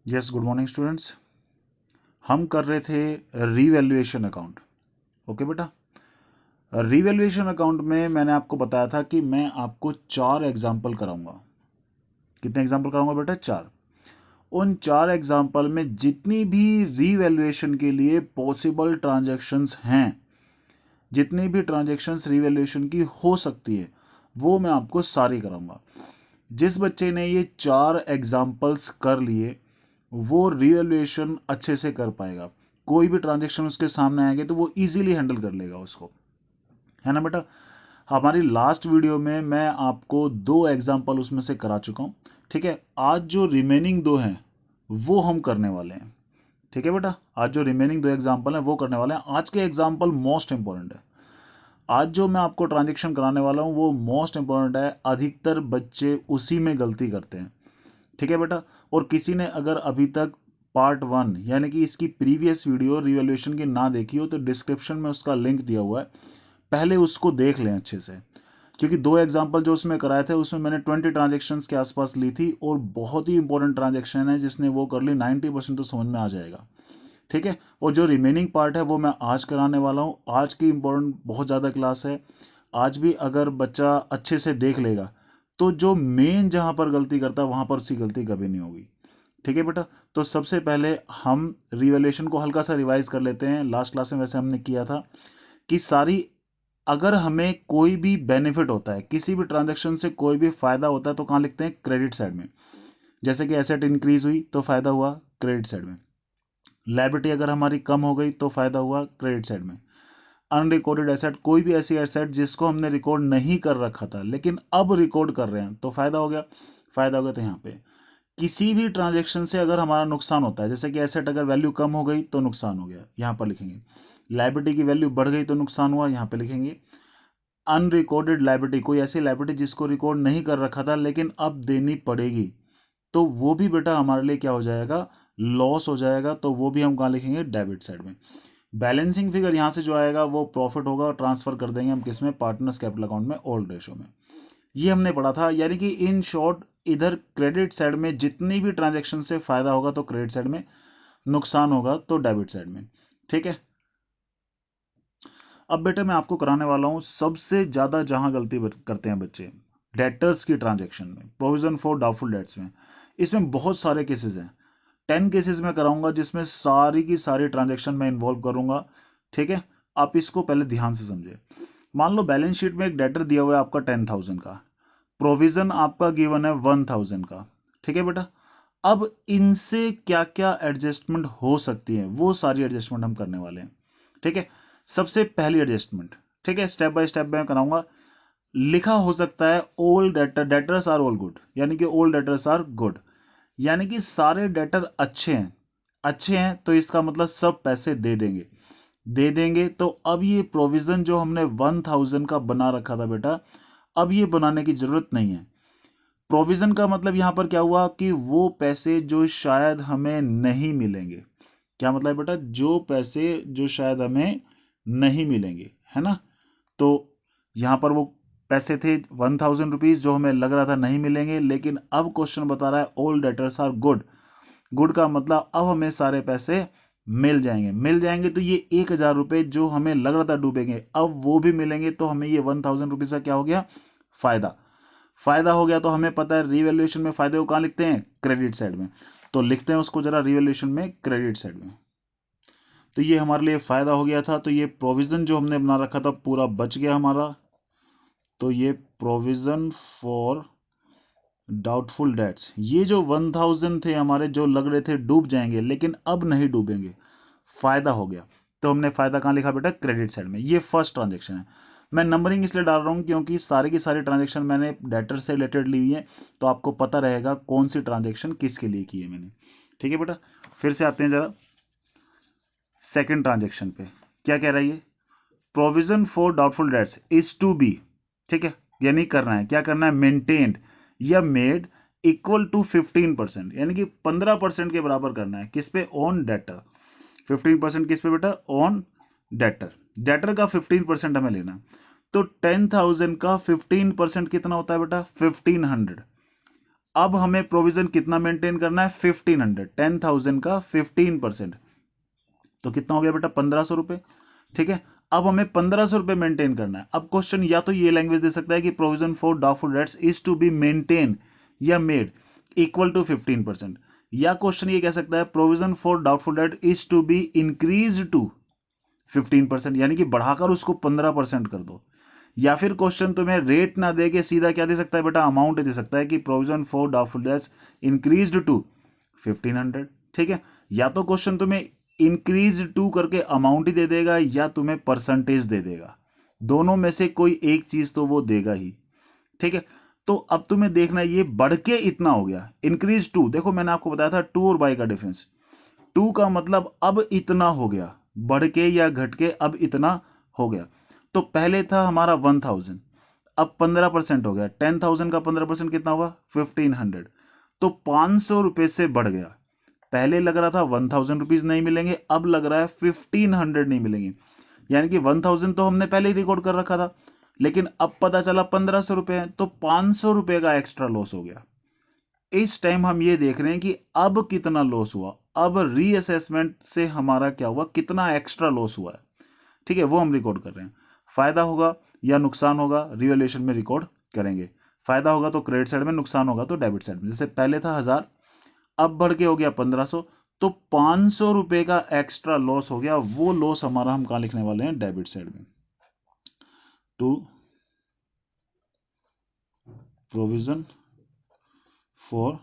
Yes, good morning students. हम कर रहे थे रीवैल्यूएशन अकाउंट। ओके बेटा, रीवैल्यूएशन अकाउंट में मैंने आपको बताया था कि मैं आपको 4 एग्जाम्पल कराऊंगा। कितने एग्जाम्पल कराऊंगा बेटा? 4। उन 4 एग्जाम्पल में जितनी भी रीवैल्यूएशन के लिए पॉसिबल ट्रांजैक्शंस हैं, जितनी भी ट्रांजैक्शंस रीवैल्यूएशन की हो सकती है, वो मैं आपको सारी कराऊंगा। जिस बच्चे ने ये 4 एग्जाम्पल्स कर लिए वो रीवैल्यूएशन अच्छे से कर पाएगा। कोई भी ट्रांजैक्शन उसके सामने आएंगे तो वो इजीली हैंडल कर लेगा उसको, है ना बेटा। हमारी लास्ट वीडियो में मैं आपको 2 एग्जाम्पल उसमें से करा चुका हूं। ठीक है, आज जो रिमेनिंग 2 हैं वो हम करने वाले हैं। ठीक है बेटा, आज जो रिमेनिंग 2 एग्जाम्पल हैं वो करने वाले हैं। आज के एग्जाम्पल मोस्ट इंपॉर्टेंट है। आज जो मैं आपको ट्रांजैक्शन कराने वाला हूं वो मोस्ट इंपॉर्टेंट है। अधिकतर बच्चे उसी में गलती करते हैं। ठीक है बेटा, और किसी ने अगर अभी तक पार्ट 1 यानी कि इसकी प्रीवियस वीडियो रिवैल्यूएशन की ना देखी हो तो डिस्क्रिप्शन में उसका लिंक दिया हुआ है, पहले उसको देख लें अच्छे से। क्योंकि 2 एग्जाम्पल जो उसमें कराए थे उसमें मैंने 20 ट्रांजेक्शन्स के आसपास ली थी और बहुत ही इंपॉर्टेंट ट्रांजेक्शन है। जिसने वो कर ली 90% तो समझ में आ जाएगा। ठीक है, और जो रिमेनिंग पार्ट है वो मैं आज कराने वाला हूँ। आज की इंपॉर्टेंट बहुत ज़्यादा क्लास है। आज भी अगर बच्चा अच्छे से देख लेगा तो जो मेन जहां पर गलती करता है वहां पर उसकी गलती कभी नहीं होगी। ठीक है बेटा, तो सबसे पहले हम रिवैल्यूएशन को हल्का सा रिवाइज कर लेते हैं। लास्ट क्लास में वैसे हमने किया था कि सारी, अगर हमें कोई भी बेनिफिट होता है, किसी भी ट्रांजैक्शन से कोई भी फायदा होता है तो कहाँ लिखते हैं? क्रेडिट साइड में। जैसे कि एसेट इंक्रीज हुई तो फायदा हुआ क्रेडिट साइड में। लायबिलिटी अगर हमारी कम हो गई तो फायदा हुआ क्रेडिट साइड में। अनरिकॉर्डेड एसेट, कोई भी ऐसी एसेट जिसको हमने रिकॉर्ड नहीं कर रखा था लेकिन अब रिकॉर्ड कर रहे हैं तो फायदा हो गया। फायदा हो गया तो यहाँ पे किसी भी ट्रांजैक्शन से अगर हमारा नुकसान होता है, जैसे कि एसेट अगर वैल्यू कम हो गई तो नुकसान हो गया, यहां पर लिखेंगे। लायबिलिटी की वैल्यू बढ़ गई तो नुकसान हुआ, यहां पे लिखेंगे। अनरिकॉर्डेड लायबिलिटी, कोई ऐसी लायबिलिटी जिसको रिकॉर्ड नहीं कर रखा था लेकिन अब देनी पड़ेगी, तो वो भी बेटा हमारे लिए क्या हो जाएगा? लॉस हो जाएगा। तो वो भी हम कहाँ लिखेंगे? डेबिट साइड में। बैलेंसिंग फिगर यहां से जो आएगा वो प्रॉफिट होगा और ट्रांसफर कर देंगे हम किसमें? पार्टनर्स कैपिटल अकाउंट में, ओल्ड रेशो में। ये हमने पढ़ा था। यानी कि इन शॉर्ट, इधर क्रेडिट साइड में जितनी भी ट्रांजैक्शन से फायदा होगा तो क्रेडिट साइड में, नुकसान होगा तो डेबिट साइड में। ठीक है, अब बेटा मैं आपको कराने वाला हूं सबसे ज्यादा जहां गलती करते हैं बच्चे, डेटर्स की ट्रांजैक्शन में, प्रोविजन फॉर डाउटफुल डेट्स में। इसमें बहुत सारे केसेस हैं। 10 केसेस में कराऊंगा जिसमें सारी की सारी ट्रांजैक्शन में इन्वॉल्व करूंगा। ठीक है, आप इसको पहले ध्यान से समझे। मान लो बैलेंस शीट में एक डेटर दिया हुआ है आपका 10,000 का, प्रोविजन आपका गिवन है 1,000 का। ठीक है बेटा, अब इनसे क्या क्या एडजस्टमेंट हो सकती है वो सारी एडजस्टमेंट हम करने वाले हैं। ठीक है, सबसे पहली एडजस्टमेंट, ठीक है, स्टेप बाय स्टेप मैं कराऊंगा। लिखा हो सकता है old debtor debtors are all good, यानी कि ओल्ड डेटर्स आर गुड, यानी कि सारे डेटर अच्छे हैं। अच्छे हैं तो इसका मतलब सब पैसे दे देंगे। दे देंगे तो अब ये प्रोविजन जो हमने 1,000 का बना रखा था बेटा, अब ये बनाने की जरूरत नहीं है। प्रोविजन का मतलब यहां पर क्या हुआ कि वो पैसे जो शायद हमें नहीं मिलेंगे। क्या मतलब बेटा? जो पैसे जो शायद हमें नहीं मिलेंगे, है ना। तो यहां पर वो पैसे थे 1,000 रुपीज जो हमें लग रहा था नहीं मिलेंगे, लेकिन अब क्वेश्चन बता रहा है all debtors are good. Good का मतलब अब हमें सारे पैसे मिल जाएंगे। मिल जाएंगे तो ये 1,000 रुपये जो हमें लग रहा था डूबेंगे अब वो भी मिलेंगे, तो हमें ये 1,000 रुपीज का क्या हो गया? फायदा। फायदा हो गया। तो हमें पता है रिवैल्यूएशन में फायदे को कहां लिखते हैं? क्रेडिट साइड में। तो लिखते हैं उसको जरा रिवैल्यूएशन में क्रेडिट साइड में। तो ये हमारे लिए फायदा हो गया था, तो ये प्रोविजन जो हमने बना रखा था पूरा बच गया हमारा। तो ये प्रोविजन फॉर डाउटफुल डेट्स, ये जो 1,000 थे हमारे जो लग रहे थे डूब जाएंगे लेकिन अब नहीं डूबेंगे, फायदा हो गया। तो हमने फायदा कहां लिखा बेटा? क्रेडिट साइड में। ये फर्स्ट ट्रांजेक्शन है। मैं नंबरिंग इसलिए डाल रहा हूं क्योंकि सारी की सारी ट्रांजेक्शन मैंने डेटर से रिलेटेड ली हुई है, तो आपको पता रहेगा कौन सी ट्रांजेक्शन किसके लिए की है मैंने। ठीक है बेटा, फिर से आते हैं जरा सेकंड ट्रांजेक्शन पे। क्या कह रहा है ये? Provision for doubtful debts is to be, ठीक है, यानी करना है, क्या करना है? मेंटेन्ड या मेड इक्वल टू 15%, यानी कि 15% के बराबर करना है। किस पे? On debtor. 15% किस पे बेटा? On debtor. डेटर का 15% हमें लेना है। तो 10,000 का 15% कितना होता है बेटा? 1,500। अब हमें प्रोविजन कितना मेंटेन करना है, 1500, 10,000 का 15%, तो कितना हो गया बेटा, 1500 रुपए। ठीक है, अब हमें 1500 रुपए मेंटेन करना है। अब क्वेश्चन या तो ये लैंग्वेज दे सकता है कि provision for doubtful debts is to be maintain या मेड इक्वल टू 15%, या क्वेश्चन ये कह सकता है provision for doubtful debt is to be increase to 15%, यानी कि बढ़ाकर उसको 15% कर दो। या फिर क्वेश्चन तुम्हें रेट ना दे के सीधा क्या दे सकता है बेटा, अमाउंट दे सकता है कि provision for doubtful debts increased to 1500। ठीक है, या तो क्वेश्चन तुम्हें इंक्रीज टू करके अमाउंट ही दे देगा या तुम्हें परसेंटेज दे देगा, दोनों में से कोई एक चीज तो वो देगा ही। ठीक है, तो अब तुम्हें देखना ये बढ़ के इतना हो गया, इंक्रीज टू, देखो मैंने आपको बताया था टू और बाई का डिफरेंस, टू का मतलब अब इतना हो गया, बढ़ के या घट के अब इतना हो गया। तो पहले था हमारा 1000, अब 15% हो गया, 10,000 का 15% कितना हुआ, 1500, तो 500 रुपए से बढ़ गया। पहले लग रहा था 1000 रुपीज नहीं मिलेंगे, अब लग रहा है 1500 नहीं मिलेंगे, यानी कि 1000 तो हमने पहले ही रिकॉर्ड कर रखा था, लेकिन अब पता चला 1500 रुपए है, तो 500 रुपए का एक्स्ट्रा लॉस हो गया। इस टाइम हम ये देख रहे हैं कि अब कितना लॉस हुआ, अब रीअसेसमेंट से हमारा क्या हुआ, कितना एक्स्ट्रा लॉस हुआ है। ठीक है, वो हम रिकॉर्ड कर रहे हैं। फायदा होगा या नुकसान होगा, रिवैल्यूएशन में रिकॉर्ड करेंगे। फायदा होगा तो क्रेडिट साइड में, नुकसान होगा तो डेबिट साइड में। जैसे पहले था 1000, अब बढ़ के हो गया 1500, तो 500 रुपए का एक्स्ट्रा लॉस हो गया। वो लॉस हमारा हम कहां लिखने वाले हैं, डेबिट साइड में। To provision for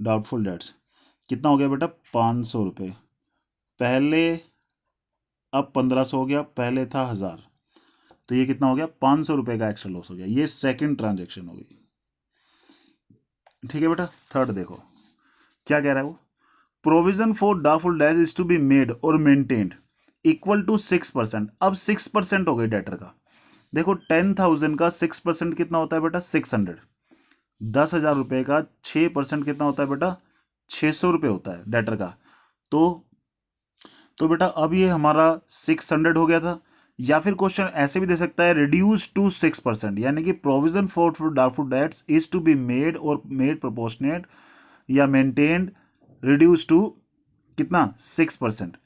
doubtful debts कितना हो गया बेटा, 500 रुपए। पहले, अब 1500 हो गया, पहले था 1000, तो ये कितना हो गया, 500 रुपए का एक्स्ट्रा लॉस हो गया। ये सेकंड ट्रांजेक्शन हो गई। ठीक है बेटा, थर्ड देखो क्या कह रहा है वो, provision for doubtful debts is to be made और मेंटेन्ड इक्वल टू 6%। अब 6% हो गई डेटर का। देखो 10,000 का 6% कितना होता है बेटा, 600। 10,000 रुपए का 6% कितना होता है बेटा, 600 रुपए होता है डेटर का। तो बेटा अब ये हमारा 600 हो गया था। या फिर क्वेश्चन ऐसे भी दे सकता है, रिड्यूस टू 6%, यानी कि provision for doubtful debts is to be made और मेड प्रोपोर्शनेट या मेंटेन्ड रिड्यूस टू कितना, 6%।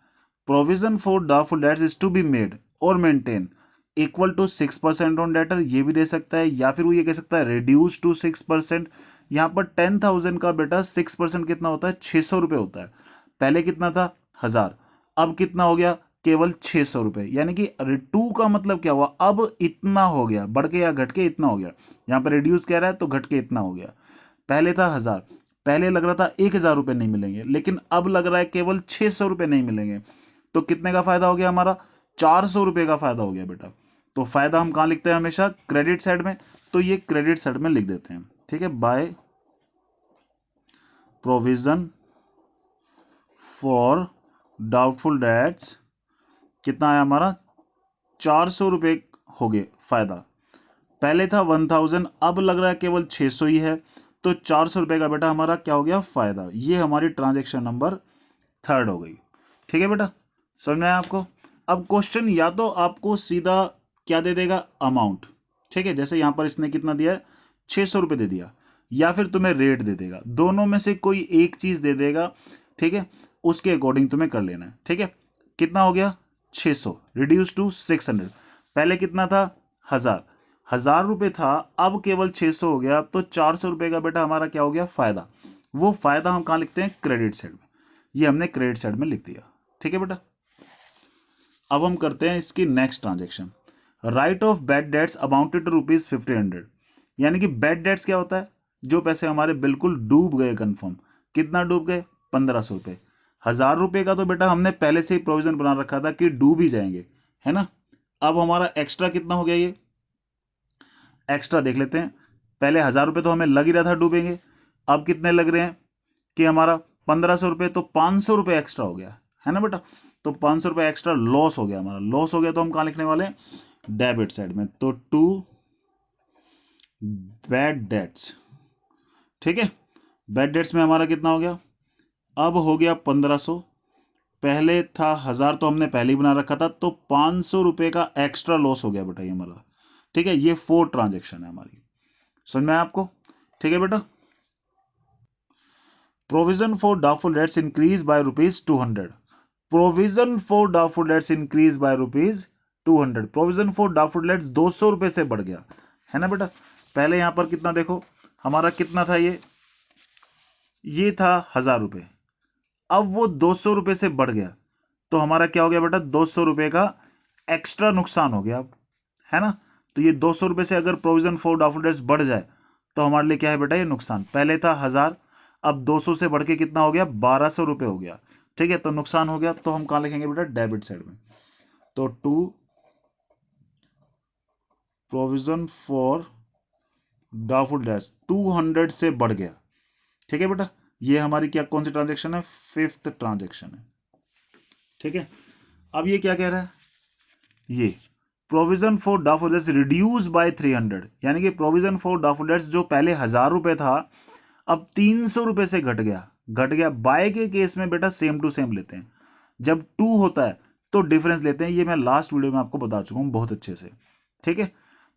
Provision for doubtful debts is to be made और maintain equal to 6% on debtor, ये भी दे सकता है। या फिर वो ये कह सकता है रिड्यूस टू 6%। यहां पर 10,000 का बेटा 6% कितना होता है, 600 रुपए होता है। पहले कितना था, 1000, अब कितना हो गया, केवल 600 रुपए। यानी कि टू का मतलब क्या हुआ, अब इतना हो गया, बढ़ के या घट के इतना हो गया। यहां पर रिड्यूस कह रहा है तो घट के इतना हो गया। पहले था 1000, पहले लग रहा था 1000 रुपए नहीं मिलेंगे, लेकिन अब लग रहा है केवल 600 रुपए नहीं मिलेंगे। तो कितने का फायदा हो गया हमारा, 400 रुपए का फायदा हो गया बेटा। तो फायदा हम कहां लिखते हैं, हमेशा क्रेडिट साइड में, तो ये क्रेडिट साइड में लिख देते हैं। ठीक है, by provision for doubtful debts कितना आया हमारा, 400 रुपए हो गए फायदा। पहले था 1000, अब लग रहा है केवल 600 ही है, तो 400 रुपए का बेटा हमारा क्या हो गया, फायदा। ये हमारी ट्रांजेक्शन नंबर थर्ड हो गई। ठीक है बेटा, समझ में आया आपको। अब क्वेश्चन या तो आपको सीधा क्या दे देगा, अमाउंट। ठीक है, जैसे यहां पर इसने कितना दिया है, 600 रुपए दे दिया, या फिर तुम्हें रेट दे देगा, दोनों में से कोई एक चीज दे देगा। ठीक है, उसके अकॉर्डिंग तुम्हें कर लेना है। ठीक है, कितना हो गया, 600 रिड्यूस टू 600। पहले कितना था, 1000, 1000 रुपए था, अब केवल 600 हो गया, तो 400 रुपए का बेटा हमारा क्या हो गया, फायदा। वो फायदा हम कहां लिखते हैं, क्रेडिट साइड में। ये हमने क्रेडिट साइड में लिख दिया। ठीक है बेटा, अब हम करते हैं इसकी next transaction. Write off bad debts amounted to rupees 1500, यानी कि बैड डेट्स क्या होता है, जो पैसे हमारे बिल्कुल डूब गए, कंफर्म। कितना डूब गए, 1500 रुपए। 1000 रुपए का तो बेटा हमने पहले से ही प्रोविजन बना रखा था कि डूब ही जाएंगे, है ना। अब हमारा एक्स्ट्रा कितना हो गया, ये एक्स्ट्रा देख लेते हैं। पहले 1000 रुपए तो हमें लग ही रहा था डूबेंगे, अब कितने लग रहे हैं कि हमारा 1500 रुपए, तो 500 रुपए एक्स्ट्रा हो गया, है ना बेटा। तो 500 रुपए एक्स्ट्रा लॉस हो गया, हमारा लॉस हो गया, तो हम कहां लिखने वाले हैं, डेबिट साइड में। तो टू बैड डेट्स। ठीक है, बैड डेट्स में हमारा कितना हो गया, अब हो गया 1500, पहले था 1000 तो हमने पहले ही बना रखा था, तो 500 रुपए का एक्स्ट्रा लॉस हो गया बेटा ये हमारा। ठीक है, ये 4 ट्रांजेक्शन है हमारी, समझ में आया आपको। ठीक है बेटा, provision for doubtful dates increase by ₹200। Provision for doubtful dates increase by ₹200। Provision for doubtful debts 200 रुपए से बढ़ गया, है ना बेटा। पहले यहां पर कितना देखो, हमारा कितना था, ये था 1000 रुपए, अब वो 200 रुपए से बढ़ गया, तो हमारा क्या हो गया बेटा, 200 रुपए का एक्स्ट्रा नुकसान हो गया अब, है ना। तो ये 200 रुपए से अगर प्रोविजन फॉर डाउटफुल डेट्स बढ़ जाए तो हमारे लिए क्या है बेटा, ये नुकसान। पहले था 1000, अब 200 से बढ़ के कितना हो गया, 1200 रुपए हो गया, ठीक है। तो नुकसान हो गया, तो हम कहां लिखेंगे बेटा, डेबिट साइड में। तो to provision for doubtful debts 200 से बढ़ गया, ठीक है बेटा। ये हमारी क्या, कौन सी ट्रांजेक्शन है, 5th ट्रांजेक्शन है, ठीक है। अब ये क्या कह रहा है, ये provision for doubtful dates reduce by 300, यानी कि प्रोविजन फॉर डाउटफुल डेट्स जो पहले 1000 रुपए था अब 300 रुपए से घट गया। बाय के केस में बेटा सेम टू सेम लेते हैं, जब टू होता है तो डिफरेंस लेते हैं, ये मैं लास्ट वीडियो में आपको बता चुका हूं बहुत अच्छे से, ठीक है।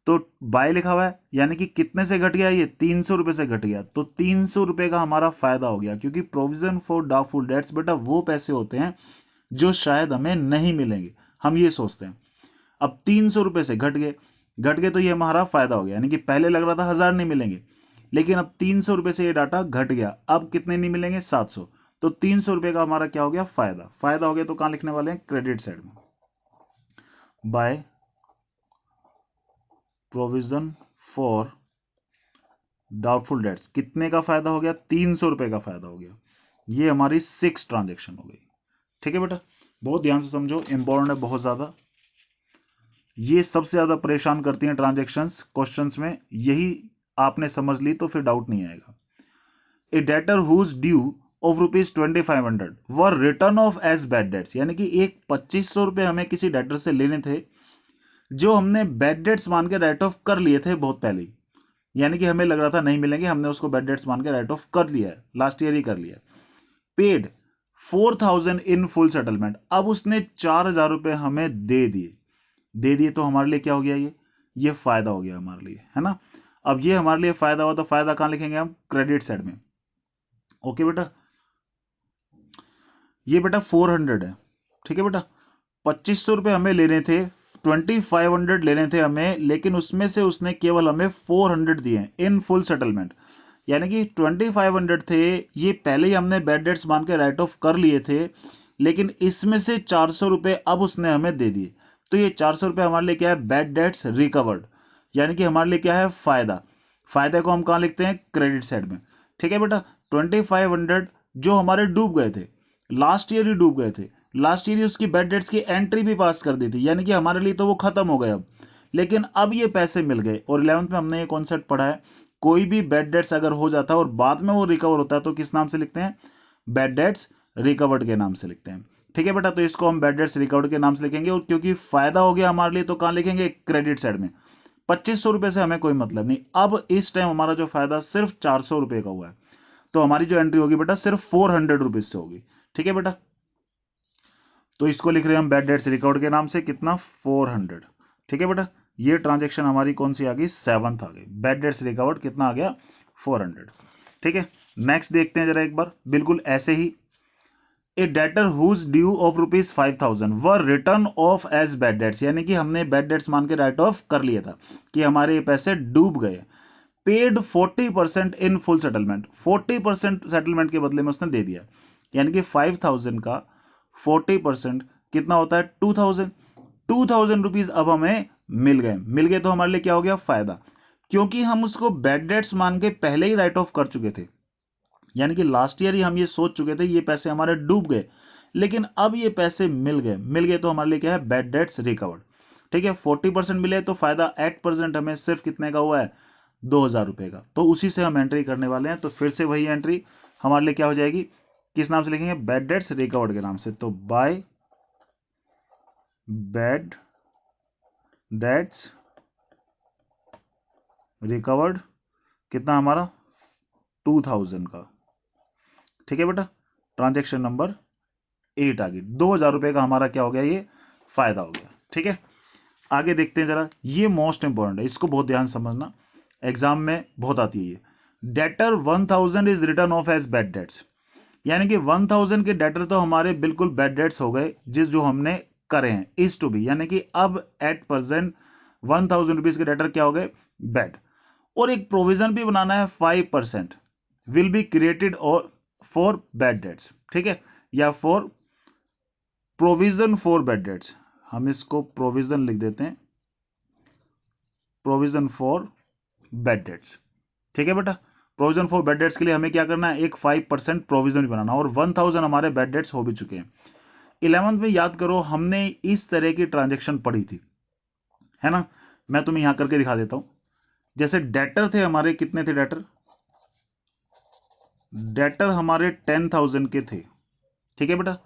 तो बाय लिखा हुआ है, यानी कि कितने से घट गया, ये 300 रुपए से घट गया, तो 300 रुपए का हमारा फायदा हो गया, क्योंकि प्रोविजन फॉर डाउटफुल डेट्स बेटा वो पैसे होते हैं जो शायद हमें नहीं मिलेंगे, हम ये सोचते हैं। अब 300 रुपए से घट गए तो ये हमारा फायदा हो गया, यानी कि पहले लग रहा था 1000 नहीं मिलेंगे, लेकिन अब 300 रुपए से ये डाटा घट गया, अब कितने नहीं मिलेंगे, 700। तो 300 रुपए का हमारा क्या हो गया, फायदा हो गया। तो कहां लिखने वाले हैं, क्रेडिट साइड में। By provision for doubtful dates कितने का फायदा हो गया, 300 रुपए का फायदा हो गया। ये हमारी 6 ट्रांजेक्शन हो गई, ठीक है बेटा। बहुत ध्यान से समझो, इंपॉर्टेंट है बहुत ज्यादा, ये सबसे ज्यादा परेशान करती हैं ट्रांजेक्शंस क्वेश्चंस में, यही आपने समझ ली तो फिर डाउट नहीं आएगा। A debtor whose due of ₹2500 were written off as bad debts, यानी कि एक 2500 रुपए हमें किसी डेटर से लेने थे जो हमने बैड डेट्स मान के राइट ऑफ कर लिए थे बहुत पहले ही, यानी कि हमें लग रहा था नहीं मिलेंगे, हमने उसको बैड डेट्स मान के राइट ऑफ कर लिया है, लास्ट ईयर ही कर लिया। पेड 4000 इन फुल सेटलमेंट, अब उसने 4000 रुपए हमें दे दिए तो हमारे लिए क्या हो गया, ये फायदा हो गया हमारे लिए, है ना। अब ये हमारे लिए फायदा हुआ, तो फायदा कहां लिखेंगे हम, क्रेडिट साइड में। ओके बेटा, ये बेटा 400 है, ठीक है बेटा। 2500 रुपए हमें लेने थे, 2500 लेने थे हमें, लेकिन उसमें से उसने केवल हमें 400 दिए इन फुल सेटलमेंट, यानी कि 2500 थे, ये पहले ही हमने बैड डेट्स मान के राइट ऑफ कर लिए थे, लेकिन इसमें से 400 रुपए अब उसने हमें दे दिए। तो ये 400 रुपए हमारे लिए क्या है, बैड डेट्स रिकवर्ड, यानी कि हमारे लिए क्या है, फायदा को हम कहां लिखते हैं, क्रेडिट साइड में, ठीक है बेटा। 2500 जो हमारे डूब गए थे, लास्ट ईयर ही डूब गए थे, लास्ट ईयर ही उसकी बैड डेट्स की एंट्री भी पास कर दी थी, यानी कि हमारे लिए तो वो खत्म हो गए अब, लेकिन अब ये पैसे मिल गए। और 11th में हमने ये कॉन्सेप्ट पढ़ा है, कोई भी बैड डेट्स अगर हो जाता है और बाद में वो रिकवर होता है तो किस नाम से लिखते हैं, बैड डेट्स रिकवर्ड के नाम से लिखते हैं, ठीक है बेटा। तो इसको हम बैड डेट्स रिकवर्ड के नाम से लिखेंगे, और क्योंकि फायदा हो गया हमारे लिए तो कहां लिखेंगे, क्रेडिट साइड में। 2500 रुपए से हमें कोई मतलब नहीं, अब इस टाइम हमारा जो फायदा सिर्फ 400 रुपए का हुआ है, तो हमारी जो एंट्री होगी बेटा सिर्फ 400 रुपीज से होगी, ठीक है बेटा। तो इसको लिख रहे हैं हम बैड डेट्स रिकवर्ड के नाम से, कितना, 400, ठीक है बेटा। ये ट्रांजेक्शन हमारी कौन सी आ गई, 7th आ गई, बैड डेट्स रिकवर्ड कितना आ गया, 400, ठीक है। नेक्स्ट देखते हैं जरा एक बार, बिल्कुल ऐसे ही, a debtor whose due of ₹5000 were written off as bad debts, यानी कि हमने बैड डेट्स मान के राइट ऑफ कर लिया था कि हमारे ये पैसे डूब गए। Paid 40% in full settlement, 40% settlement के बदले में उसने दे दिया, यानी कि 5000 का 40% कितना होता है, 2000 रुपीज अब हमें मिल गए तो हमारे लिए क्या हो गया, फायदा, क्योंकि हम उसको बैड डेट्स मान के पहले ही राइट ऑफ कर चुके थे, यानी कि लास्ट ईयर ही हम ये सोच चुके थे ये पैसे हमारे डूब गए, लेकिन अब ये पैसे मिल गए तो हमारे लिए क्या है, बैड डेट्स रिकवर्ड, ठीक है। 40% मिले तो फायदा 8% हमें सिर्फ कितने का हुआ है, 2000 रुपए का, तो उसी से हम एंट्री करने वाले हैं। तो फिर से वही एंट्री हमारे लिए क्या हो जाएगी, किस नाम से लिखेंगे, बैड डेट्स रिकवर्ड के नाम से। तो बाय बैड डेट्स रिकवर्ड कितना हमारा, 2000 का, ठीक है बेटा। ट्रांजेक्शन नंबर 8 आ गई, 2000 रुपए का हमारा क्या हो गया, ये फायदा हो गया, ठीक है। आगे देखते हैं जरा, ये मोस्ट इंपॉर्टेंट है, इसको बहुत ध्यान से समझना, एग्जाम में बहुत आती है ये। Debtor 1000 is written off as bad debts, यानी कि 1000 के डेटर तो हमारे बिल्कुल बैड डेट्स हो गए जो हमने करे हैं, इज टू बी, यानी कि अब एट प्रेजेंट 1000 रुपीज के डेटर क्या हो गए, बैड। और एक प्रोविजन भी बनाना है 5% विल बी क्रिएटेड और फॉर बैड डेट्स, ठीक है, या for provision for bad debts, हम इसको प्रोविजन लिख देते हैं, प्रोविजन फॉर बैड डेट्स, ठीक है बेटा। प्रोविजन फॉर बैड डेट्स के लिए हमें क्या करना है, एक 5% प्रोविजन बनाना, और 1000 हमारे बैड डेट्स हो भी चुके हैं। 11th में याद करो हमने इस तरह की ट्रांजेक्शन पढ़ी थी, है ना। मैं तुम्हें यहां करके दिखा देता हूं। जैसे डेटर थे हमारे, कितने थे डेटर, डेटर हमारे 10,000 के थे, ठीक है बेटा।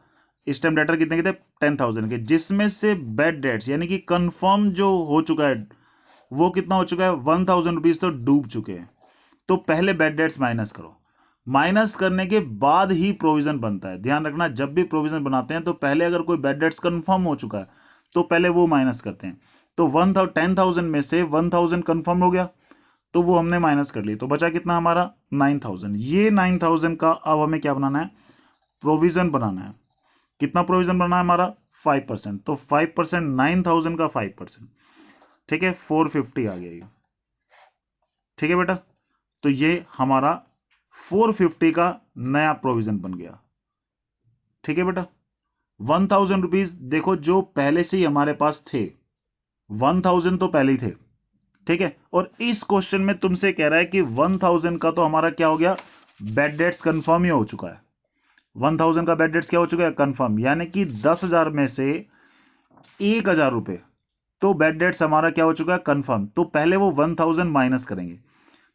इस टाइम डेटर कितने के थे, 10,000 के, जिसमें से बैड डेट्स यानी कि कंफर्म जो हो चुका है वो कितना हो चुका है, 1000 रुपीज तो डूब चुके हैं। तो पहले बैड डेट्स माइनस करो, माइनस करने के बाद ही प्रोविजन बनता है। ध्यान रखना, जब भी प्रोविजन बनाते हैं तो पहले अगर कोई बैड डेट्स कंफर्म हो चुका है तो पहले वो माइनस करते हैं। तो 10,000 में से 1000 कंफर्म हो गया तो वो हमने माइनस कर ली, तो बचा कितना हमारा 9,000। ये 9,000 का अब हमें क्या बनाना है, प्रोविजन बनाना है। कितना प्रोविजन बनाना है हमारा, 5%। तो 5%, 9,000 का 5%, ठीक है, 450 आ गया ये, ठीक है बेटा। तो ये हमारा 450 का नया प्रोविजन बन गया, ठीक है बेटा। 1000 रुपीज देखो जो पहले से ही हमारे पास थे, 1000 तो पहले ही थे, ठीक है। और इस क्वेश्चन में तुमसे कह रहा है कि 1000 का तो हमारा क्या हो गया, बैड डेट्स कंफर्म ही हो चुका है। 1000 का बैड डेट्स क्या हो चुका है, कंफर्म, यानी कि 10,000 में से 1,000 रुपए तो बैड डेट्स हमारा क्या हो चुका है, कंफर्म। तो पहले वो 1000 माइनस करेंगे,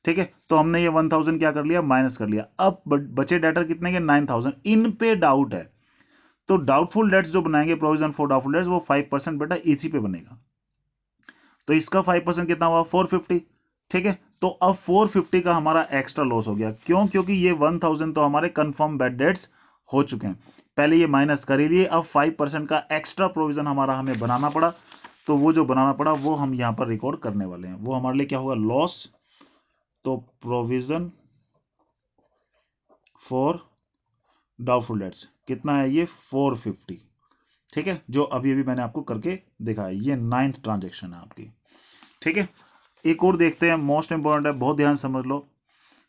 ठीक है। तो हमने ये 1000 क्या कर लिया, माइनस कर लिया। अब बचे डेटर कितने के, 9,000। इन पे डाउट है तो डाउटफुल डेट्स जो बनाएंगे, प्रोविजन फॉर डाउटफुल डेट्स, वो 5% बेटा इसी पे बनेगा। तो इसका 5% कितना हुआ, 450, ठीक है। तो अब 450 का हमारा एक्स्ट्रा लॉस हो गया, क्यों, क्योंकि ये 1000 तो हमारे कंफर्म बैड डेट्स हो चुके हैं, पहले ये माइनस कर ही लिए। अब 5% का एक्स्ट्रा प्रोविजन हमारा हमें बनाना पड़ा, तो वो जो बनाना पड़ा वो हम यहां पर रिकॉर्ड करने वाले हैं। वो हमारे लिए क्या होगा, लॉस। तो प्रोविजन फॉर डाउटफुल डेट्स कितना है, ये 450, ठीक है, जो अभी अभी मैंने आपको करके दिखाया। ये 9th ट्रांजेक्शन है आपकी, ठीक है। एक और देखते हैं, मोस्ट इंपॉर्टेंट है, बहुत ध्यान समझ लो।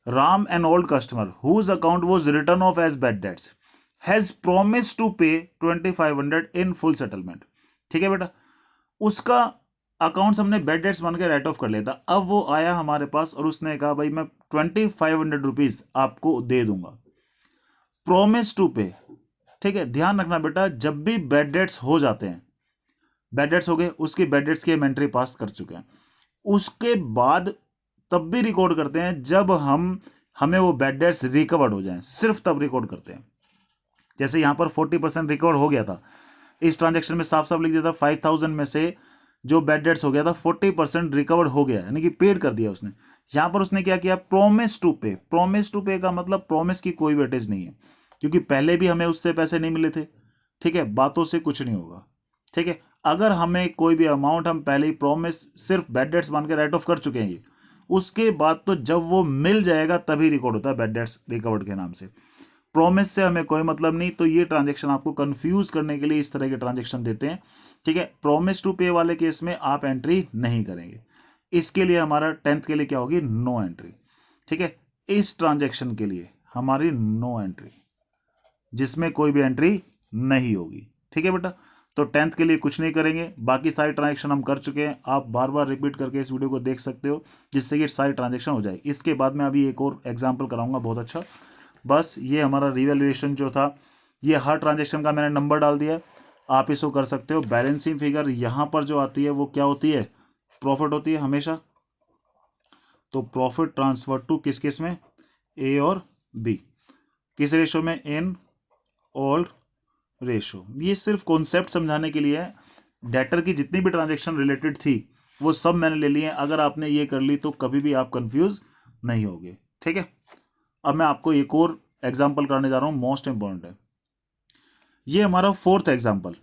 Ram an old customer whose account was written off as bad debts has promise to pay 2500 in full settlement, ठीक है बेटा। उसका अकाउंट्स हमने बैड डेट्स बन के राइट ऑफ कर लेता। अब वो आया हमारे पास और उसने कहा भाई मैं 2500 रुपीज आपको दे दूंगा, प्रोमिस टू पे, ठीक है। ध्यान रखना बेटा, जब भी बैड डेट्स हो जाते हैं, बैड डेट्स हो गए, उसकी बैड डेट्स की हम एंट्री पास कर चुके हैं, उसके बाद तब भी रिकॉर्ड करते हैं जब हमें वो बैड डेट्स रिकवर्ड हो जाएं, सिर्फ तब रिकॉर्ड करते हैं। जैसे यहां पर 40% रिकवर हो गया था, इस ट्रांजेक्शन में साफ साफ लिख दिया था 5,000 में से जो बैड डेट्स हो गया था 40% रिकवर हो गया, यानी कि पेड कर दिया उसने। यहां पर उसने क्या किया, प्रोमिस टू पे। प्रोमिस टू पे का मतलब प्रोमिस की कोई वेटेज नहीं है, क्योंकि पहले भी हमें उससे पैसे नहीं मिले थे, ठीक है, बातों से कुछ नहीं होगा, ठीक है। अगर हमें कोई भी अमाउंट हम पहले ही प्रोमिस सिर्फ बैड डेट्स मान के राइट ऑफ कर चुके हैं, ये उसके बाद तो जब वो मिल जाएगा तभी रिकॉर्ड होता है बैड डेट्स रिकवर्ड के नाम से। प्रोमिस से हमें कोई मतलब नहीं। तो ये ट्रांजेक्शन आपको कंफ्यूज करने के लिए इस तरह के ट्रांजेक्शन देते हैं, ठीक है। प्रोमिस टू पे वाले केस में आप एंट्री नहीं करेंगे, इसके लिए हमारा 10th के लिए क्या होगी, नो एंट्री, ठीक है। इस ट्रांजेक्शन के लिए हमारी नो एंट्री, जिसमें कोई भी एंट्री नहीं होगी, ठीक है बेटा। तो 10th के लिए कुछ नहीं करेंगे, बाकी सारी ट्रांजेक्शन हम कर चुके हैं। आप बार बार रिपीट करके इस वीडियो को देख सकते हो, जिससे कि सारी ट्रांजेक्शन हो जाए। इसके बाद में अभी एक और एग्जाम्पल कराऊंगा बहुत अच्छा। बस ये हमारा रिवैल्यूएशन जो था, ये हर ट्रांजेक्शन का मैंने नंबर डाल दिया, आप इसको कर सकते हो। बैलेंसिंग फिगर यहाँ पर जो आती है वो क्या होती है, प्रॉफिट होती है हमेशा। तो प्रॉफिट ट्रांसफर टू किस किस में, ए और बी, किस रेशो में, इन ऑल रेशो। ये सिर्फ कॉन्सेप्ट समझाने के लिए है। डेटर की जितनी भी ट्रांजेक्शन रिलेटेड थी वो सब मैंने ले ली है। अगर आपने ये कर ली तो कभी भी आप कंफ्यूज नहीं होगे, ठीक है। अब मैं आपको एक और एग्जांपल कराने जा रहा हूं, मोस्ट इंपॉर्टेंट है। ये हमारा 4th एग्जांपल,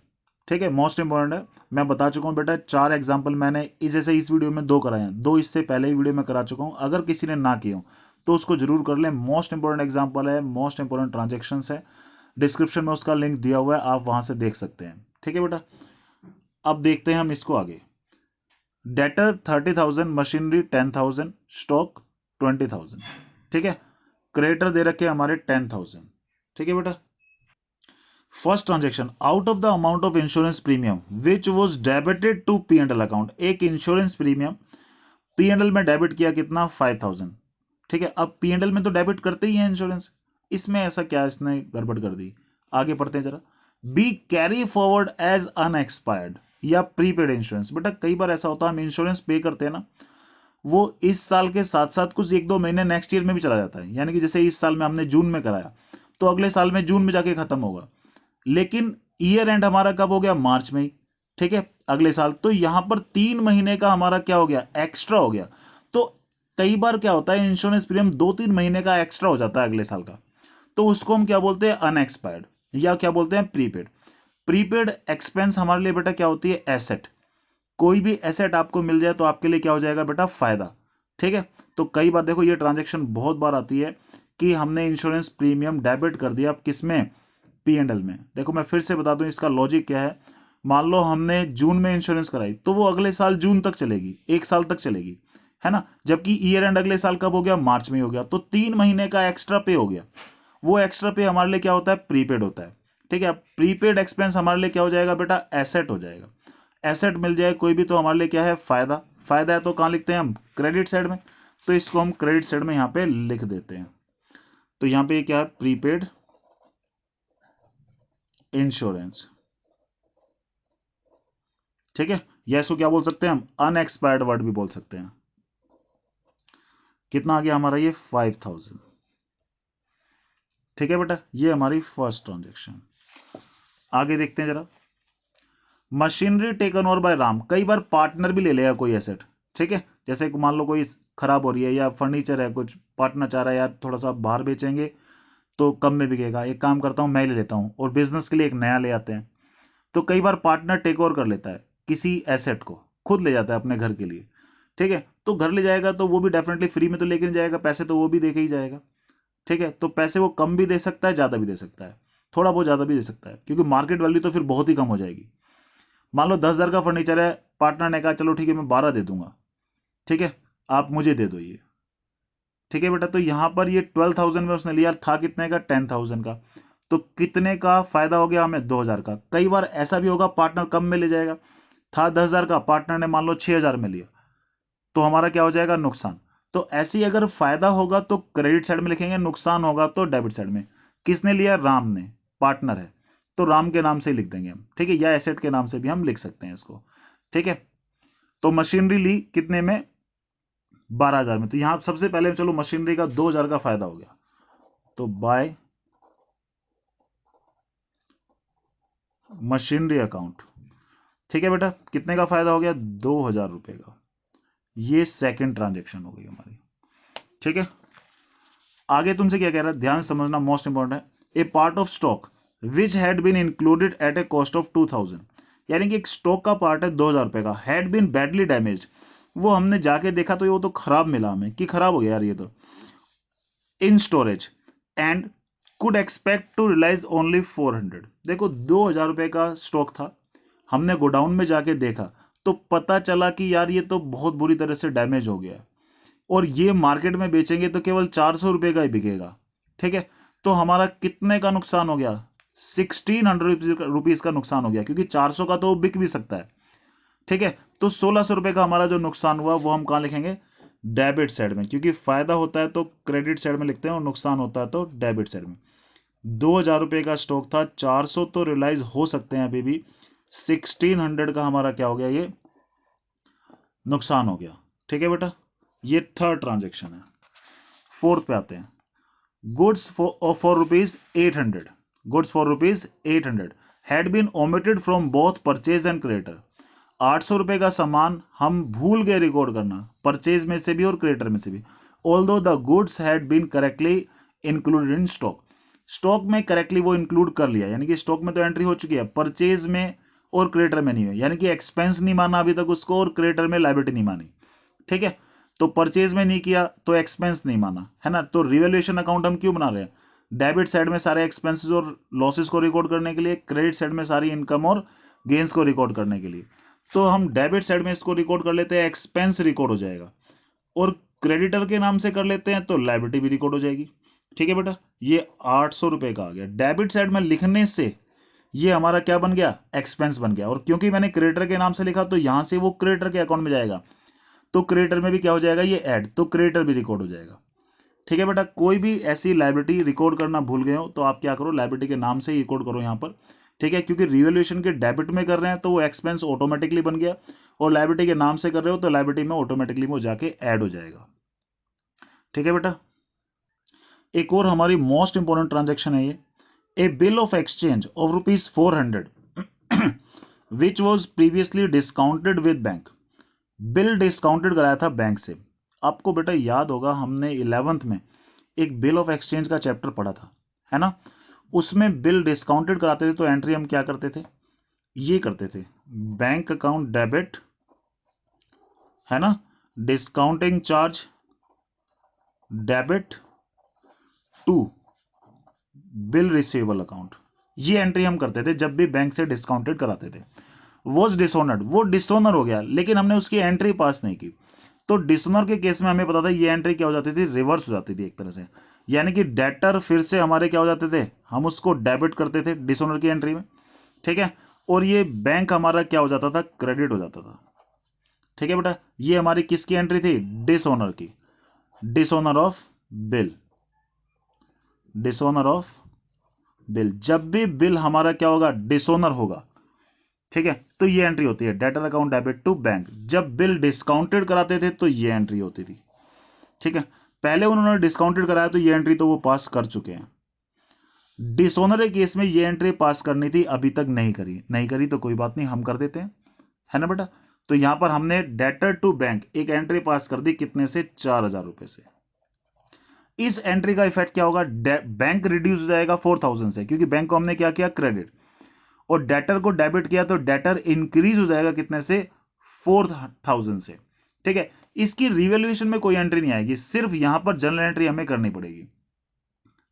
ठीक है, मोस्ट इंपॉर्टेंट है। मैं बता चुका हूं बेटा 4 एग्जांपल मैंने जैसे इस वीडियो में 2 कराए हैं, 2 इससे पहले ही वीडियो में करा चुका हूं। अगर किसी ने ना किए हो तो उसको जरूर कर लें। मोस्ट इंपॉर्टेंट एग्जाम्पल है, मोस्ट इंपॉर्टेंट ट्रांजेक्शन है, डिस्क्रिप्शन में उसका लिंक दिया हुआ है, आप वहां से देख सकते हैं। ठीक है बेटा, अब देखते हैं हम इसको आगे। Debtor 30,000, machinery 10,000, stock 20,000। ठीक है, क्रेडिटर दे रखे हमारे 10,000। ठीक है बेटा, first transaction, out of the amount of insurance premium which was debited to P and L account, एक insurance premium P and L में डेबिट किया, कितना, 5,000। ठीक है, अब पी एंड एल में तो डेबिट करते ही है इंश्योरेंस, इसमें ऐसा क्या इसने गड़बड़ कर दी। आगे पढ़ते हैं जरा। B carry forward as unexpired या प्रीपेड इंश्योरेंस। बेटा कई बार ऐसा होता है, हम इंश्योरेंस पे करते हैं ना, वो इस साल के साथ साथ कुछ 1-2 महीने नेक्स्ट ईयर में भी चला जाता है। यानी कि जैसे इस साल में हमने जून में कराया, तो अगले साल में जून में जाके खत्म होगा, लेकिन ईयर एंड हमारा कब हो गया, मार्च में ही। ठीक है, अगले साल, तो यहां पर 3 महीने का हमारा क्या हो गया, एक्स्ट्रा हो गया। तो कई बार क्या होता है, इंश्योरेंस प्रीमियम 2-3 महीने का एक्स्ट्रा हो जाता है अगले साल का, तो उसको हम क्या बोलते हैं, अनएक्सपायर्ड, या क्या बोलते हैं, प्रीपेड। प्रीपेड एक्सपेंस हमारे लिए बेटा क्या होती है, एसेट। कोई भी एसेट आपको मिल जाए तो आपके लिए क्या हो जाएगा बेटा, फायदा। ठीक है, तो कई बार देखो ये ट्रांजेक्शन बहुत बार आती है कि हमने इंश्योरेंस प्रीमियम डेबिट कर दिया, अब किस में, पी एंड एल में। देखो मैं फिर से बता दूं इसका लॉजिक क्या है। मान लो हमने जून में इंश्योरेंस कराई, तो वो अगले साल जून तक चलेगी, 1 साल तक चलेगी, है ना। जबकि ईयर एंड अगले साल कब हो गया, मार्च में हो गया, तो 3 महीने का एक्स्ट्रा पे हो गया। वो एक्स्ट्रा पे हमारे लिए क्या होता है, प्रीपेड होता है। ठीक है, प्रीपेड एक्सपेंस हमारे लिए क्या हो जाएगा बेटा, एसेट हो जाएगा। एसेट मिल जाए कोई भी तो हमारे लिए क्या है, फायदा। फायदा है तो कहां लिखते हैं हम, क्रेडिट साइड में, तो इसको हम क्रेडिट साइड में यहां पे लिख देते हैं। तो यहां पे क्या है, प्रीपेड इंश्योरेंस। ठीक है, या इसको क्या बोल सकते हैं हम, अनएक्सपायर्ड वर्ड भी बोल सकते हैं। कितना आ गया हमारा ये, 5,000। ठीक है बेटा, ये हमारी फर्स्ट ट्रांजेक्शन। आगे देखते हैं जरा। Machinery taken over by Ram, कई बार पार्टनर भी ले लेगा कोई एसेट। ठीक है, जैसे मान लो कोई खराब हो रही है या फर्नीचर है, कुछ पार्टनर चाह रहा है यार थोड़ा सा बाहर बेचेंगे तो कम में बिकेगा, एक काम करता हूं मैं ले लेता हूं, और बिजनेस के लिए एक नया ले आते हैं। तो कई बार पार्टनर टेक ओवर कर लेता है किसी एसेट को, खुद ले जाता है अपने घर के लिए। ठीक है, तो घर ले जाएगा तो वो भी डेफिनेटली फ्री में तो लेके नहीं जाएगा, पैसे तो वो भी दे के ही जाएगा। ठीक है, तो पैसे वो कम भी दे सकता है, ज्यादा भी दे सकता है, थोड़ा बहुत ज्यादा भी दे सकता है, क्योंकि मार्केट वैल्यू तो फिर बहुत ही कम हो जाएगी। मान लो 10,000 का फर्नीचर है, पार्टनर ने कहा चलो ठीक है मैं 12 दे दूंगा, ठीक है, आप मुझे दे दो ये। ठीक है बेटा, तो यहां पर ये 12,000 में उसने लिया, था कितने का, 10,000 का, तो कितने का फायदा हो गया हमें, 2,000 का। कई बार ऐसा भी होगा पार्टनर कम में ले जाएगा, था 10,000 का, पार्टनर ने मान लो 6,000 में लिया, तो हमारा क्या हो जाएगा, नुकसान। तो ऐसे ही अगर फायदा होगा तो क्रेडिट साइड में लिखेंगे, नुकसान होगा तो डेबिट साइड में। किसने लिया, राम ने, पार्टनर है, तो राम के नाम से ही लिख देंगे हम। ठीक है, या एसेट के नाम से भी हम लिख सकते हैं इसको। ठीक है, तो मशीनरी ली कितने में, 12,000 में, तो यहां सबसे पहले चलो मशीनरी का 2,000 का फायदा हो गया, तो बाय मशीनरी अकाउंट। ठीक है बेटा, कितने का फायदा हो गया, 2,000 रुपए का। ये सेकंड ट्रांजेक्शन हो गई हमारी। ठीक है, आगे तुमसे क्या कह रहा है, ध्यान समझना, मोस्ट इंपॉर्टेंट है। A part of stock which had been included at a cost of 2,000, यानी कि एक स्टॉक का पार्ट है 2,000 रुपए का, हैड बीन बैडली डैमेज, वो हमने जाके देखा तो वो तो खराब मिला हमें, कि खराब हो गया यार ये तो, in storage and could expect to realise only 400। देखो 2,000 रुपए का स्टॉक था, हमने गोडाउन में जाके देखा तो पता चला कि यार ये तो बहुत बुरी तरह से डैमेज हो गया, और ये मार्केट में बेचेंगे तो केवल 400 रुपए का ही बिकेगा। ठीक है, तो हमारा कितने का नुकसान हो गया, 1,600 रुपीज का नुकसान हो गया, क्योंकि 400 का तो वो बिक भी सकता है। ठीक है, तो 1,600 रुपए का हमारा जो नुकसान हुआ वो हम कहां लिखेंगे, डेबिट साइड में, क्योंकि फायदा होता है तो क्रेडिट साइड में लिखते हैं और नुकसान होता है तो डेबिट साइड में। 2,000 रुपए का स्टॉक था, 400 तो रियलाइज हो सकते हैं अभी भी, 1,600 का हमारा क्या हो गया, ये नुकसान हो गया। ठीक है बेटा, ये थर्ड ट्रांजेक्शन है। फोर्थ पे आते हैं। Goods for rupees 800, goods for rupees 800 had been omitted from both purchase and creditor. 800 रुपए का सामान हम भूल गए रिकॉर्ड करना, परचेज में से भी और क्रेडिटर में से भी। Although the goods had been correctly included in stock, stock में करेक्टली वो इंक्लूड कर लिया, यानी कि स्टॉक में तो एंट्री हो चुकी है, परचेज में और क्रेडिटर में नहीं है, यानी कि एक्सपेंस नहीं माना अभी तक उसको और क्रेडिटर में लायबिलिटी नहीं मानी। ठीक है, तो परचेज में नहीं किया तो एक्सपेंस नहीं माना, है ना। तो रिवैल्यूएशन अकाउंट हम क्यों बना रहे हैं? डेबिट साइड में सारे एक्सपेंसेस और लॉसेस को रिकॉर्ड करने के लिए, क्रेडिट साइड में सारी इनकम और गेन्स को रिकॉर्ड करने के लिए। तो हम डेबिट साइड में इसको रिकॉर्ड कर लेते हैं, एक्सपेंस रिकॉर्ड हो जाएगा, और क्रेडिटर के नाम से कर लेते हैं तो लायबिलिटी भी रिकॉर्ड हो जाएगी। ठीक है बेटा, ये 800 रुपए का आ गया। डेबिट साइड में लिखने से ये हमारा क्या बन गया? एक्सपेंस बन गया। और क्योंकि मैंने क्रेडिटर के नाम से लिखा तो यहां से वो क्रेडिटर के अकाउंट में जाएगा, तो क्रेडिटर में भी क्या हो जाएगा? ये ऐड, तो क्रेडिटर भी रिकॉर्ड हो जाएगा। ठीक है बेटा, कोई भी ऐसी लायबिलिटी रिकॉर्ड करना भूल गए हो तो आप क्या करो, लायबिलिटी के नाम से ही रिकॉर्ड करो यहाँ पर। ठीक है, क्योंकि रिवैल्यूएशन के डेबिट में कर रहे हैं तो वो एक्सपेंस ऑटोमेटिकली बन गया, और लायबिलिटी के नाम से कर रहे हो तो लायबिलिटी में ऑटोमेटिकली वो जाके ऐड हो जाएगा। ठीक है बेटा, एक और हमारी मोस्ट इंपॉर्टेंट ट्रांजेक्शन है ये, a bill of exchange of ₹400 which was previously discounted with bank. Bill discounted कराया था बैंक से। आपको बेटा याद होगा, हमने 11th में एक बिल ऑफ एक्सचेंज का चैप्टर पढ़ा था, है ना। उसमें बिल डिस्काउंटेड कराते थे तो एंट्री हम क्या करते थे? ये करते थे, बैंक अकाउंट डेबिट, है ना, discounting charge debit to bill receivable account. ये एंट्री हम करते थे जब भी बैंक से डिस्काउंटेड कराते थे। वॉज डिसऑनर्ड, वो डिसऑनर हो गया लेकिन हमने उसकी एंट्री पास नहीं की, तो डिसऑनर के केस में हमें पता था ये एंट्री क्या हो जाती थी? रिवर्स हो जाती थी एक तरह से, यानी कि डेटर फिर से हमारे क्या हो जाते थे? हम उसको डेबिट करते थे डिसऑनर की एंट्री में। ठीक है, और ये बैंक हमारा क्या हो जाता था? क्रेडिट हो जाता था। ठीक है बेटा, ये हमारी किसकी एंट्री थी? डिसऑनर की, dishonour of bill, dishonour of bill. जब भी बिल हमारा क्या होगा? डिसऑनर होगा। ठीक है, तो ये एंट्री होती है debtor account debit to bank. जब बिल डिस्काउंटेड कराते थे तो ये एंट्री होती थी। ठीक है, पहले उन्होंने डिस्काउंटेड कराया तो ये एंट्री तो वो पास कर चुके हैं। डिसऑनर के केस में ये एंट्री पास करनी थी, अभी तक नहीं करी तो कोई बात नहीं, हम कर देते हैं, है ना बेटा। तो यहां पर हमने डेटर टू बैंक एक एंट्री पास कर दी, कितने से? 4000 रुपए से। इस एंट्री का इफेक्ट क्या होगा? बैंक रिड्यूस हो जाएगा 4000 से, क्योंकि बैंक को हमने क्या किया? क्रेडिट। और डेटर को डेबिट किया तो डेटर इंक्रीज हो जाएगा कितने से? 4000 से। ठीक है, इसकी रिवैल्यूएशन में कोई एंट्री नहीं आएगी, सिर्फ यहां पर जनरल एंट्री हमें करनी पड़ेगी,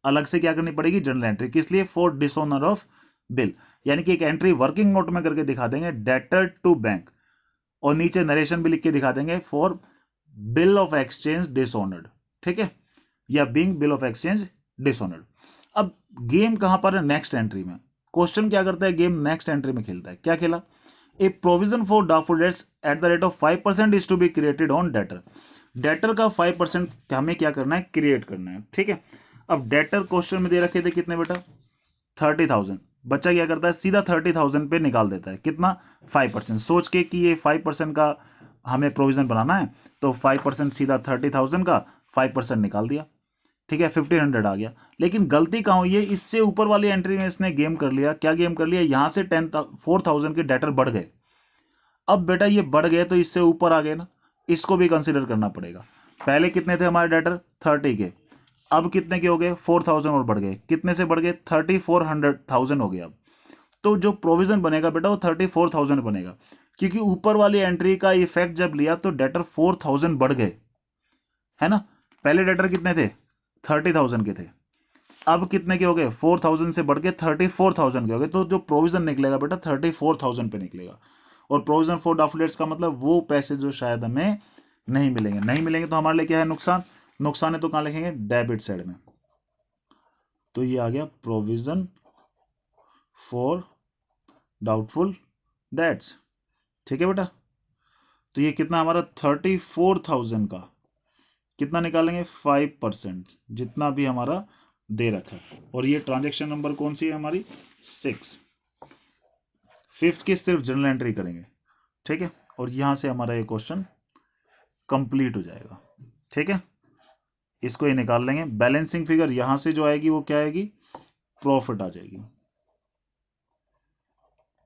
अलग से क्या करनी पड़ेगी? General entry. किस लिए? फॉर डिसऑनर ऑफ बिल, यानी कि एक एंट्री वर्किंग नोट में करके दिखा देंगे, डेटर टू बैंक, और नीचे नरेशन भी लिख के दिखा देंगे, for bill of exchange dishonoured. ठीक है, या being bill of exchange dishonoured. अब गेम कहां पर है? नेक्स्ट एंट्री में। क्वेश्चन क्या करता है? गेम नेक्स्ट एंट्री में खेलता है। क्या खेला? A provision for doubtful debts at the rate of 5% is to be created on debtor. Debtor का 5% हमें क्या करना है? क्रिएट करना है। ठीक है, अब डेटर क्वेश्चन में दे रखे थे कितने बेटा? 30,000। बच्चा क्या करता है? सीधा 30,000 पे निकाल देता है। कितना? 5%। सोच के कि ये 5% का हमें प्रोविजन बनाना है, तो 5% सीधा 30,000 का 5% निकाल दिया। ठीक है, 1500 आ गया। लेकिन गलती कहां हुई है? इससे ऊपर वाली एंट्री में इसने गेम कर लिया। क्या गेम कर लिया? यहां से 4000 के डेटर बढ़ गए। अब बेटा ये बढ़ गए तो इससे ऊपर आ गए ना, इसको भी कंसिडर करना पड़ेगा। पहले कितने थे हमारे डेटर? 30 के, अब कितने के हो गए? 4000 और बढ़ गए। कितने से बढ़ गए? 3400,000 हो गए। अब तो जो प्रोविजन बनेगा बेटा वो 34,000 बनेगा, क्योंकि ऊपर वाली एंट्री का इफेक्ट जब लिया तो डेटर 4000 बढ़ गए, है ना। पहले डेटर कितने थे? 30,000 के थे, अब कितने के हो गए? 4000 से बढ़ के 34,000 के हो गए। तो जो प्रोविजन निकलेगा बेटा 34,000 पे निकलेगा। और प्रोविजन फॉर डाफलेट्स का मतलब वो पैसे जो शायद हमें नहीं मिलेंगे। नहीं मिलेंगे तो हमारे लिए क्या है? नुकसान। नुकसान है तो कहां लिखेंगे? डेबिट साइड में। तो ये आ गया प्रोविजन फॉर डाउटफुल डेट्स। ठीक है बेटा, तो ये कितना हमारा? 34,000 का कितना निकालेंगे? 5%, जितना भी हमारा दे रखा है। और ये ट्रांजेक्शन नंबर कौन सी है हमारी? 6। 5th की सिर्फ जनरल एंट्री करेंगे। ठीक है, और यहां से हमारा ये क्वेश्चन कंप्लीट हो जाएगा। ठीक है, इसको ये निकाल लेंगे। बैलेंसिंग फिगर यहां से जो आएगी वो क्या आएगी? प्रॉफिट आ जाएगी।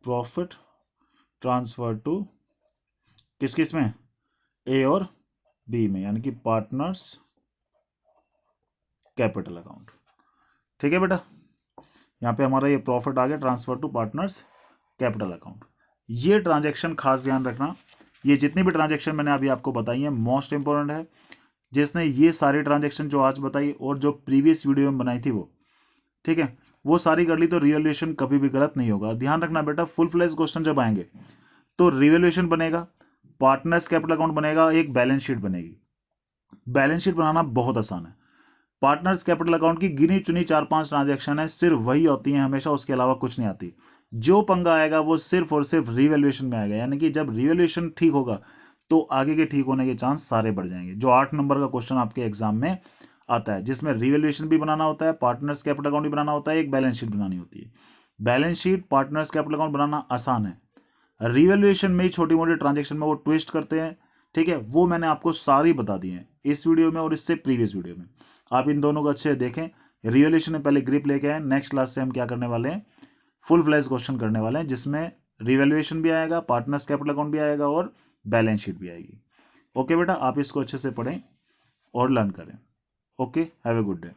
प्रॉफिट ट्रांसफर टू किस किस में? ए और बी में, यानी कि पार्टनर्स कैपिटल अकाउंट। ठीक है बेटा, यहाँ पे हमारा ये प्रॉफिट आ गया, transfer to partners capital account. ये ट्रांजैक्शन खास ध्यान रखना, ये जितनी भी ट्रांजेक्शन मैंने अभी आपको बताई है मोस्ट इंपॉर्टेंट है। जिसने ये सारी ट्रांजेक्शन जो आज बताई और जो प्रीवियस वीडियो में बनाई थी वो, ठीक है, वो सारी कर ली तो रिवैल्यूएशन कभी भी गलत नहीं होगा। ध्यान रखना बेटा, फुल फ्लेज क्वेश्चन जब आएंगे तो रिवैल्यूएशन बनेगा, पार्टनर्स कैपिटल अकाउंट बनेगा, एक बैलेंस शीट बनेगी। बैलेंस शीट बनाना बहुत आसान है। पार्टनर्स कैपिटल अकाउंट की गिनी चुनी 4-5 ट्रांजेक्शन है, सिर्फ वही होती है हमेशा, उसके अलावा कुछ नहीं आती। जो पंगा आएगा वो सिर्फ और सिर्फ रिवैल्यूएशन में आएगा, यानी कि जब रिवैल्यूएशन ठीक होगा तो आगे के ठीक होने के चांस सारे बढ़ जाएंगे। जो 8 नंबर का क्वेश्चन आपके एग्जाम में आता है, जिसमें रिवैल्यूएशन भी बनाना होता है, पार्टनर्स कैपिटल अकाउंट भी बनाना होता है, एक बैलेंस शीट बनानी होती है। Balance sheet, partners capital account बनाना आसान है, रिवैल्यूएशन में ही छोटी मोटी ट्रांजेक्शन में वो ट्विस्ट करते हैं, ठीक है, वो मैंने आपको सारी बता दी है इस वीडियो में और इससे प्रीवियस वीडियो में। आप इन दोनों को अच्छे से देखें, रिवैल्यूएशन में पहले ग्रिप लेके आए। नेक्स्ट क्लास से हम क्या करने वाले हैं, फुल फ्लैश क्वेश्चन करने वाले हैं, जिसमें रिवैल्यूएशन भी आएगा, पार्टनर्स कैपिटल अकाउंट भी आएगा और बैलेंस शीट भी आएगी। ओके बेटा, आप इसको अच्छे से पढ़ें और लर्न करें। Okay, have a good day.